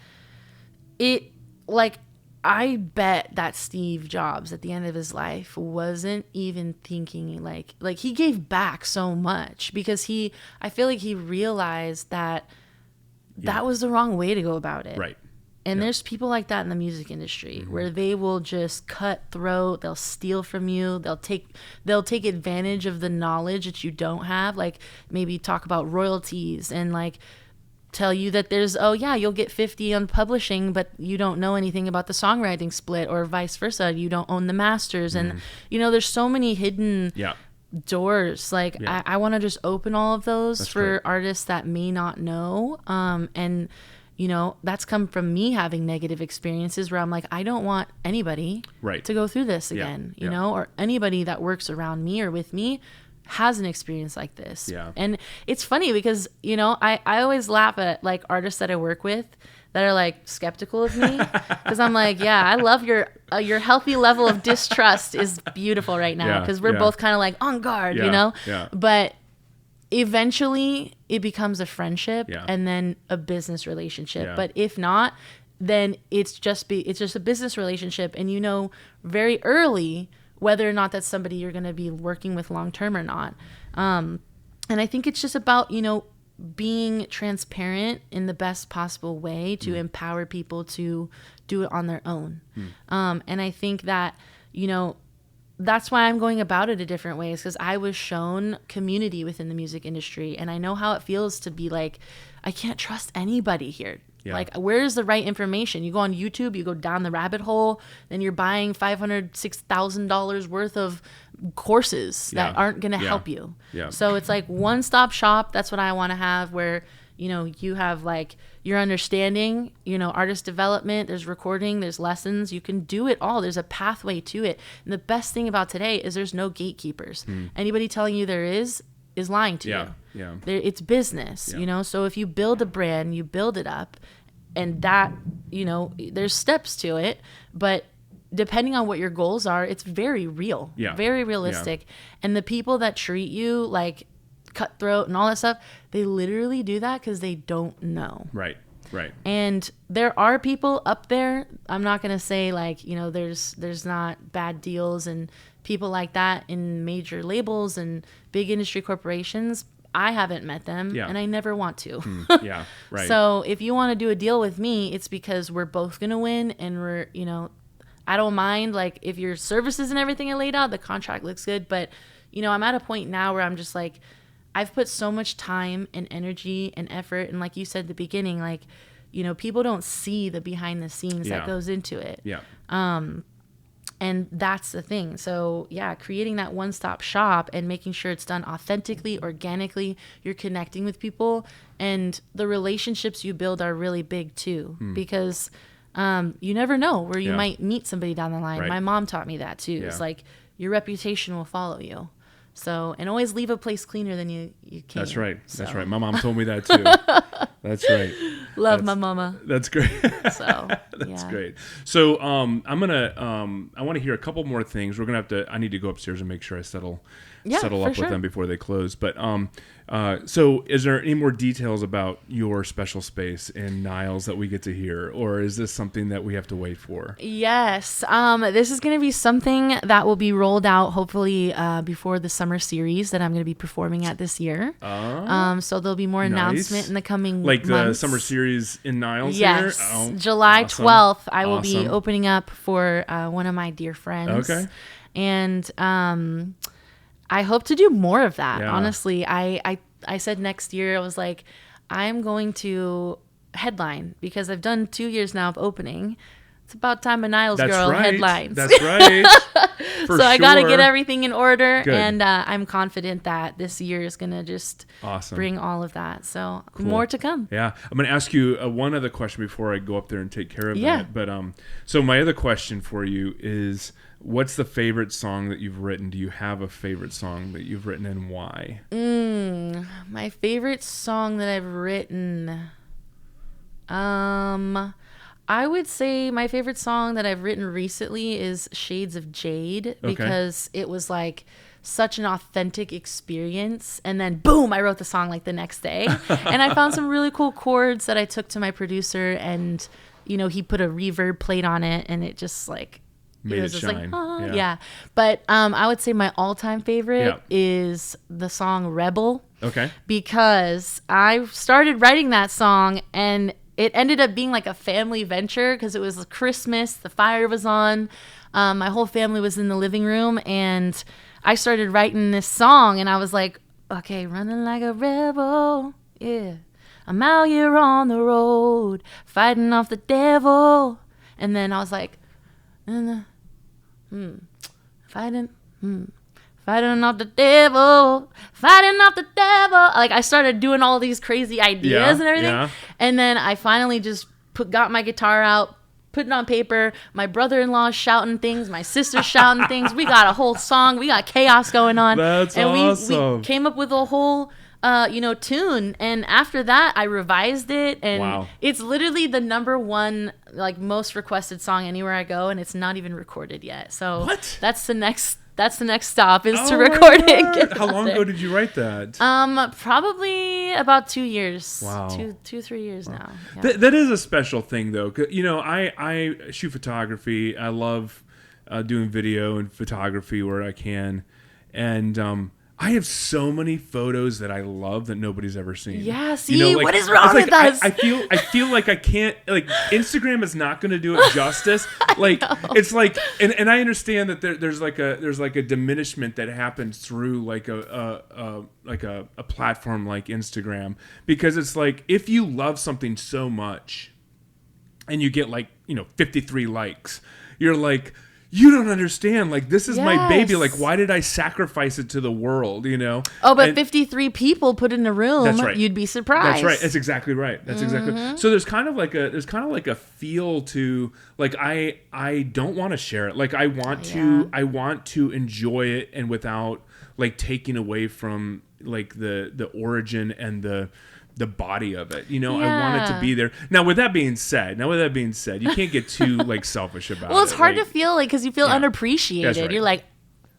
I bet that Steve Jobs at the end of his life wasn't even thinking like he gave back so much, because I feel like he realized that that was the wrong way to go about it. Right. And there's people like that in the music industry, mm-hmm. where they will just cut throat, they'll steal from you, they'll take advantage of the knowledge that you don't have, like maybe talk about royalties and like tell you that there's you'll get 50 on publishing, but you don't know anything about the songwriting split, or vice versa, you don't own the masters. Mm-hmm. And there's so many hidden doors. Like I want to just open all of those for artists that may not know, and that's come from me having negative experiences where I'm like, I don't want anybody to go through this again, or anybody that works around me or with me has an experience like this. Yeah. And it's funny because, I always laugh at like artists that I work with that are like skeptical of me, because I'm like, I love your healthy level of distrust is beautiful right now, because we're both kind of like on guard, but eventually it becomes a friendship and then a business relationship. But if not, then it's just a business relationship, and very early whether or not that's somebody you're going to be working with long term or not. And I think it's just about being transparent in the best possible way to empower people to do it on their own. And I think that that's why I'm going about it a different way, is because I was shown community within the music industry, and I know how it feels to be like, I can't trust anybody here. Yeah. Like, where's the right information? You go on YouTube, you go down the rabbit hole, then you're buying $500, $6,000 worth of courses that aren't going to help you. Yeah. So it's like one-stop shop. That's what I want to have, where you have like your understanding, artist development, there's recording, there's lessons, you can do it all. There's a pathway to it. And the best thing about today is there's no gatekeepers. Anybody telling you there is lying to you. Yeah. It's business, so if you build a brand, you build it up, and that, there's steps to it, but depending on what your goals are, it's very real, very realistic. Yeah. And the people that treat you like cutthroat and all that stuff, they literally do that because they don't know. Right. And there are people up there. I'm not going to say like, there's not bad deals and people like that in major labels and big industry corporations. I haven't met them and I never want to. Right. So if you want to do a deal with me, it's because we're both going to win, and we're, I don't mind like if your services and everything are laid out, the contract looks good. But, I'm at a point now where I'm just like, I've put so much time and energy and effort. And like you said at the beginning, like, people don't see the behind the scenes that goes into it. Yeah. And that's the thing. So creating that one-stop shop and making sure it's done authentically, organically, you're connecting with people, and the relationships you build are really big too, because you never know where you might meet somebody down the line. Right. My mom taught me that too. Yeah. It's like your reputation will follow you. So, and always leave a place cleaner than you came. That's right. So. That's right. My mom told me that too. That's right. Love my mama. That's great. So, that's great. So, I want to hear a couple more things. I need to go upstairs and make sure I settle up with them before they close. But, so is there any more details about your special space in Niles that we get to hear, or is this something that we have to wait for? Yes. This is going to be something that will be rolled out hopefully before the summer series that I'm going to be performing at this year. So there'll be more announcement in the coming months. The summer series in Niles yes. here? Oh, July 12th, I will be opening up for one of my dear friends. Okay. And I hope to do more of that. Yeah. Honestly, I said next year, I was like, I'm going to headline because I've done 2 years now of opening. It's about time a Niles girl headlines. That's right. So I got to get everything in order. Good. And I'm confident that this year is going to just bring all of that. So more to come. Yeah. I'm going to ask you one other question before I go up there and take care of that. But so my other question for you is, what's the favorite song that you've written? Do you have a favorite song that you've written, and why? My favorite song that I've written, I would say my favorite song that I've written recently is Shades of Jade, because it was like such an authentic experience. And then boom, I wrote the song like the next day. And I found some really cool chords that I took to my producer, and he put a reverb plate on it, and it just like made it shine. Like, yeah. But I would say my all-time favorite is the song Rebel. Okay. Because I started writing that song, and it ended up being like a family venture because it was Christmas. The fire was on. My whole family was in the living room, and I started writing this song, and I was like, okay, running like a rebel. Yeah. I'm out here on the road, fighting off the devil. And then I was like, fighting off the devil, fighting off the devil. Like I started doing all these crazy ideas and everything. Yeah. And then I finally just got my guitar out, put it on paper. My brother-in-law shouting things, my sister shouting things. We got a whole song. We got chaos going on. That's awesome. We came up with a whole tune, and after that I revised it, and it's literally the number one like most requested song anywhere I go, and it's not even recorded yet. So that's the next stop is to record it. How long ago did you write that? Probably about 2 years. Wow. 2-3 years now. Yeah. That is a special thing though. I shoot photography. I love doing video and photography where I can, and I have so many photos that I love that nobody's ever seen. Yeah, see, what is wrong with us? I feel like I can't, like, Instagram is not going to do it justice. Like, it's like, and I understand that there's like a diminishment that happens through like a platform like Instagram, because it's like, if you love something so much and you get 53 likes, you're like, you don't understand. Like, this is my baby. Like, why did I sacrifice it to the world? Oh, but 53 people put in a room. That's right. You'd be surprised. That's right. That's exactly right. That's exactly. So there's kind of like a feel to, like, I don't want to share it. Like, I want to enjoy it, and without like taking away from like the origin and the the body of it. I want it to be there. Now, with that being said, you can't get too like selfish about it. Well, it's hard to feel like, because you feel unappreciated. That's right. You're like,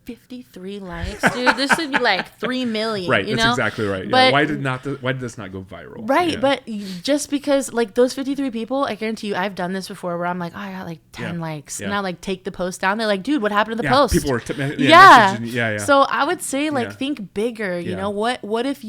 53 likes, dude. This should be like 3 million. Right, that's exactly right. But, why did this not go viral? Right, but just because like those 53 people, I guarantee you, I've done this before where I'm like, oh, I got like 10 likes, and I like take the post down. They're like, dude, what happened to the post? People are yeah. So I would say like think bigger. You know, what if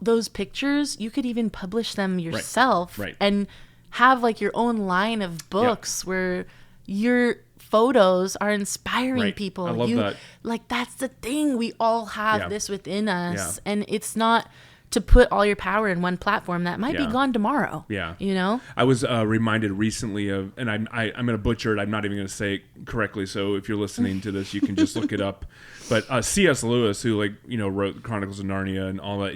those pictures, you could even publish them yourself, and have like your own line of books where your photos are inspiring people. I love that. Like, that's the thing. We all have this within us, and it's not to put all your power in one platform that might be gone tomorrow. Yeah. I was reminded recently of, and I'm going to butcher it. I'm not even going to say it correctly. So if you're listening to this, you can just look it up. But C.S. Lewis, who wrote Chronicles of Narnia and all that.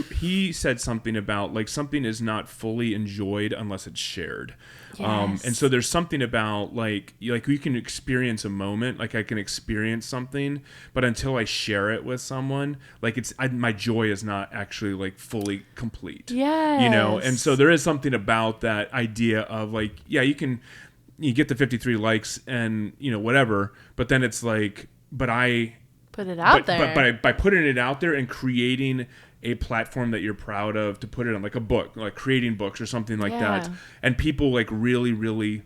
He said something about like something is not fully enjoyed unless it's shared. Yes. And so there's something about like you can experience a moment, like I can experience something, but until I share it with someone, like my joy is not actually like fully complete. Yes. And so there is something about that idea of like, you get the 53 likes and whatever, but then it's like, but I put it out there. But by putting it out there and creating a platform that you're proud of to put it on, like a book, like creating books or something like that, and people like really, really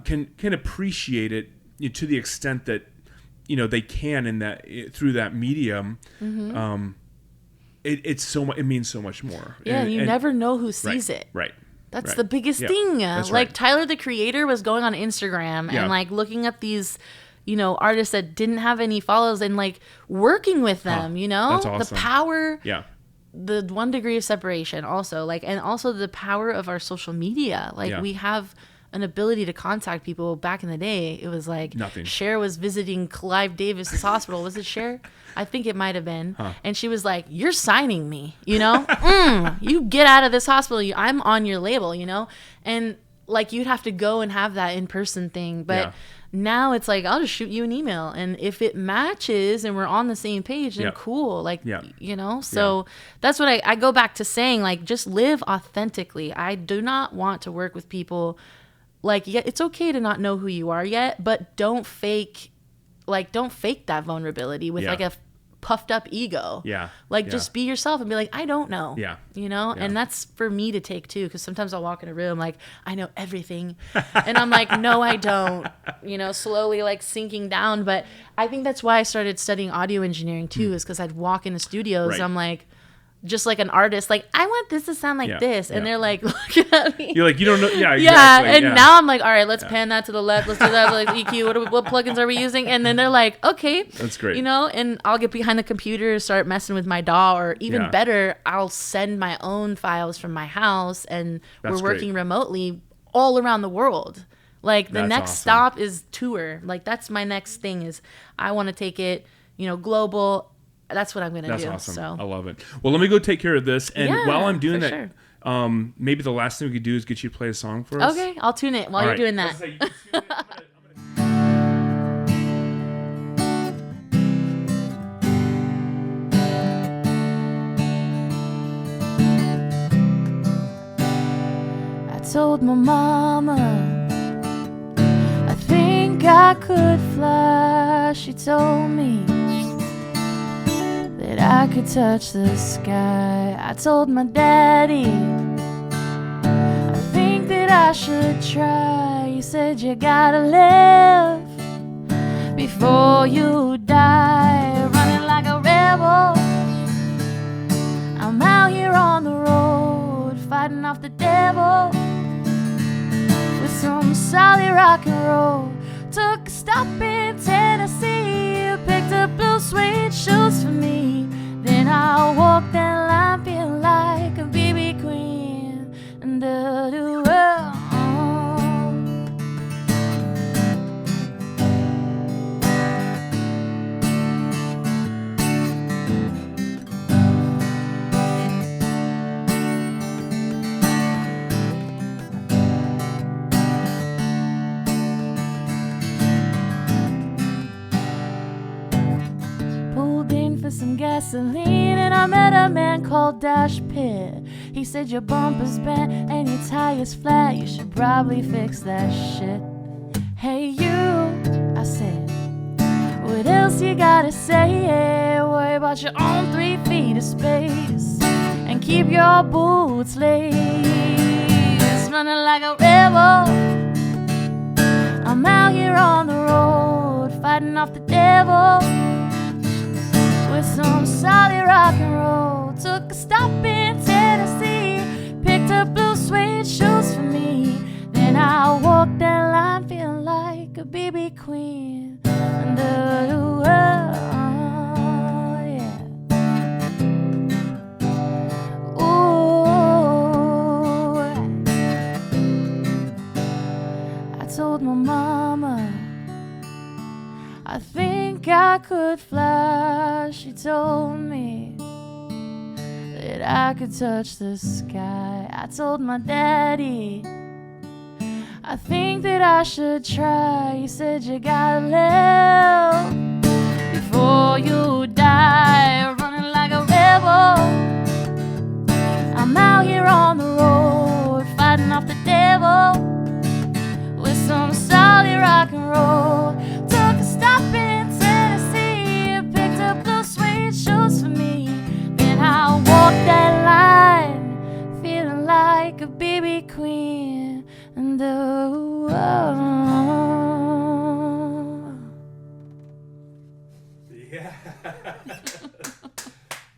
can appreciate it to the extent that they can in that through that medium. It's so much. It means so much more. Yeah, and you never know who sees it. Right. That's the biggest thing. That's like right. Tyler the Creator was going on Instagram and like looking at these artists that didn't have any follows and like working with them. That's awesome. The power. The 1 degree of separation also, like, and also the power of our social media. Like we have an ability to contact people. Back in the day, it was like nothing. Cher was visiting Clive Davis's hospital. Was it Cher? I think it might have been. And she was like, you're signing me, you get out of this hospital. I'm on your label, and like you'd have to go and have that in-person thing. But now it's like, I'll just shoot you an email, and if it matches and we're on the same page, then cool. Like, so that's what I go back to saying, like, just live authentically. I do not want to work with people like, it's okay to not know who you are yet, but don't fake that vulnerability with like a puffed up ego. Just be yourself and be like, I don't know. And that's for me to take too, because sometimes I'll walk in a room like, I know everything, and I'm like, no, I don't. Slowly like sinking down. But I think that's why I started studying audio engineering too, is because I'd walk into studios. I'm like, just like an artist, like, I want this to sound like this, and they're like looking at me. You're like, you don't know, exactly. And now I'm like, all right, let's pan that to the left, let's do that, like EQ. What plugins are we using? And then they're like, okay, that's great. And I'll get behind the computer, start messing with my DAW, or even better, I'll send my own files from my house, and we're working remotely all around the world. Like the next stop is tour. Like that's my next thing, is I want to take it, global. That's what I'm going to do. That's awesome. So. I love it. Well, let me go take care of this. And while I'm doing that, sure. Maybe the last thing we could do is get you to play a song for us. Okay, I'll tune it while you're doing that. I told my mama I think I could fly. She told me that I could touch the sky. I told my daddy I think that I should try. He said you gotta live before you die. Running like a rebel, I'm out here on the road, fighting off the devil with some solid rock and roll. Took a stop in Tennessee, picked up blue suede shoes for me. Then I walked that line feeling like a BB queen. And for some gasoline, and I met a man called Dash Pit. He said your bumper's bent and your tire's flat. You should probably fix that shit. Hey you, I said, what else you gotta say? Worry about your own 3 feet of space and keep your boots laced. Running like a rebel, I'm out here on the road, fighting off the devil with some solid rock and roll. Took a stop in Tennessee, picked up blue suede shoes for me. Then I walked that line feeling like a BB queen under the world, yeah. Ooh, I told my mama I think I could fly. She told me that I could touch the sky. I told my daddy I think that I should try. He said you gotta live before you die. Running like a rebel, I'm out here on the road, fighting off the devil with some solid rock and roll. Took a stop in Tennessee, picked up those suede shoes for me. Then I walked that line, feeling like a BB queen in the world. Yeah.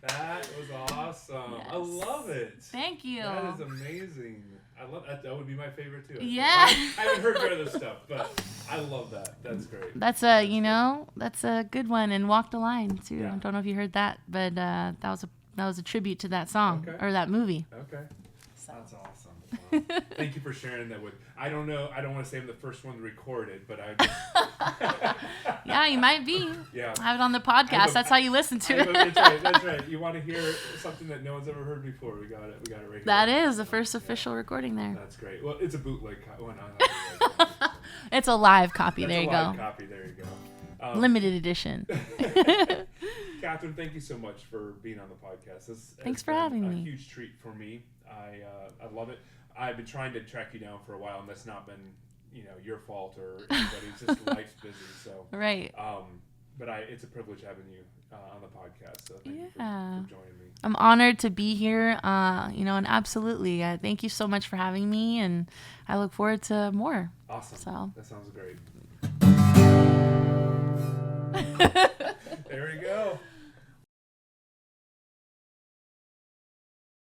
That was awesome. Yes. I love it. Thank you. That is amazing. I love that. That would be my favorite too. Yeah. I haven't heard your other stuff, but I love that. That's great. That's that's a good one. And Walk the Line too. Yeah. I don't know if you heard that, but that was a tribute to that song or that movie. Okay. That's awesome. Wow. Thank you for sharing that with. I don't know. I don't want to say I'm the first one to record it, but I. Yeah, you might be. Yeah. Have it on the podcast. That's how you listen to it. That's right. You want to hear something that no one's ever heard before? We got it. We got it right here. That is the first official recording there. That's great. Well, it's a bootleg. It's a live copy. There you go. Live copy. There you go. Limited edition. Cathryn, thank you so much for being on the podcast. Thanks for having me. A huge treat for me. I love it. I've been trying to track you down for a while, and that's not been, your fault or anybody's. Just life's busy. So right. But it's a privilege having you on the podcast. So thank you for joining me. I'm honored to be here. And absolutely, thank you so much for having me, and I look forward to more. Awesome. So that sounds great. There we go.